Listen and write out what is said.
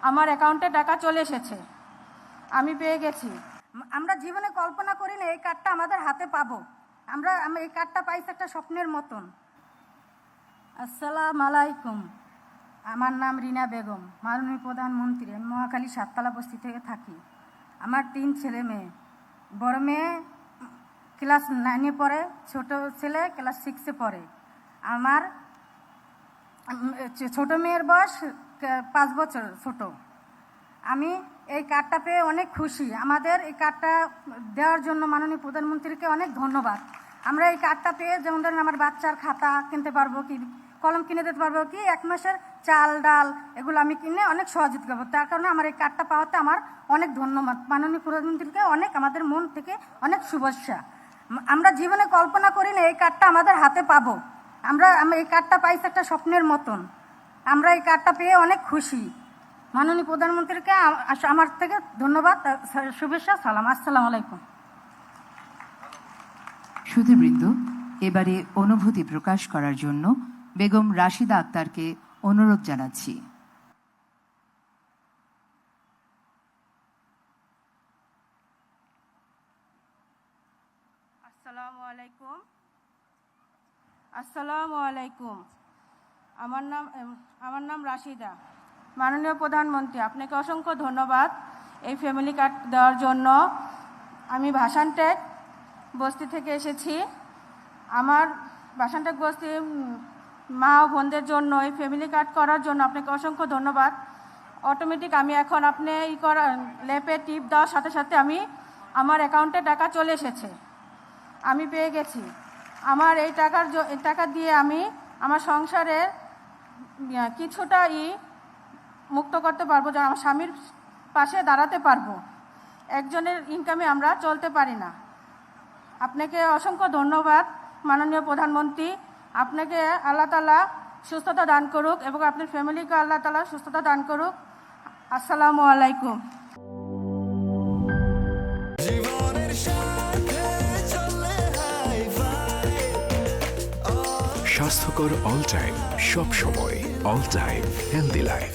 আমার অ্যাকাউন্টে টাকা চলে এসেছে, আমি পেয়ে গেছি। আমরা জীবনে কল্পনা করি না এই কার্ডটা আমাদের হাতে পাবো। আমি এই কার্ডটা পাইছি একটা স্বপ্নের মতন। আসসালামু আলাইকুম, আমার নাম রিনা বেগম, মাননীয় প্রধানমন্ত্রী। আমি মহাখালী সাততলা বস্তি থেকে থাকি। আমার 3 ছেলে মেয়ে। বড় মেয়ে ক্লাস 9-এ পড়ে, ছোট ছেলে ক্লাস 6-এ পড়ে। আমার ছোট মেয়ের বয়স 5 বছর ছোট। আমি এই কার্ডটা পেয়ে অনেক খুশি। আমাদের এই কার্ডটা দেওয়ার জন্য মাননীয় প্রধানমন্ত্রীকে অনেক ধন্যবাদ। আমরা এই কার্ডটা পেয়ে যেমন ধরেন আমার বাচ্চার খাতা কিনতে পারবো, কি কলম কিনে দিতে পারবো, কি 1 মাসের চাল ডাল এগুলো আমি কিনে অনেক সহযোগিতা করবো। তার কারণে আমার এই কার্ডটা পাওয়াতে আমার অনেক ধন্যবাদ। মাননীয় প্রধানমন্ত্রীকে অনেক, আমাদের মন থেকে অনেক শুভেচ্ছা। আমরা জীবনে কল্পনা করি না এই কার্ডটা আমাদের হাতে পাবো। আমি এই কার্ডটা পাইছি একটা স্বপ্নের মতন। আমরা এই কার্ডটা পেয়ে অনেক খুশি। মাননীয় প্রধানমন্ত্রীকে আমার থেকে ধন্যবাদ, শুভেচ্ছা, সালাম। আসসালামু আলাইকুম। সুধীবৃন্দ, এবারে অনুভূতি প্রকাশ করার জন্য বেগম রাশিদা আক্তারকে অনুরোধ জানাচ্ছি। আসসালামু আলাইকুম। আসসালামু আলাইকুম। আমার নাম রাশিদা। মাননীয় প্রধানমন্ত্রী, আপনাকে অসংখ্য ধন্যবাদ এই ফ্যামিলি কার্ড দেওয়ার জন্য। আমি ভাসানটেক বস্তি থেকে এসেছি। আমার ভাসানটেক বস্তি মা ও বোনদের জন্য এই ফ্যামিলি কার্ড করার জন্য আপনাকে অসংখ্য ধন্যবাদ। অটোমেটিক আমি এখন আপনি ল্যাপে টিপ দেওয়ার সাথে সাথে আমার অ্যাকাউন্টে টাকা চলে এসেছে, আমি পেয়ে গেছি। আমার এই টাকা দিয়ে আমি আমার সংসারের কিছুটা মুক্ত করতে পারবো, যেন আমার স্বামীর পাশে দাঁড়াতে পারবো। একজনের ইনকামে আমরা চলতে পারি না। আপনাকে অসংখ্য ধন্যবাদ মাননীয় প্রধানমন্ত্রী। আপনাকে আল্লাহ তাআলা সুস্থতা দান করুক এবং আপনার ফ্যামিলিকে আল্লাহ তাআলা সুস্থতা দান করুক। আসসালামু আলাইকুম। স্বাস্থ্যকর অল টাইম, সব সময় অল টাইম হেলদি লাইফ।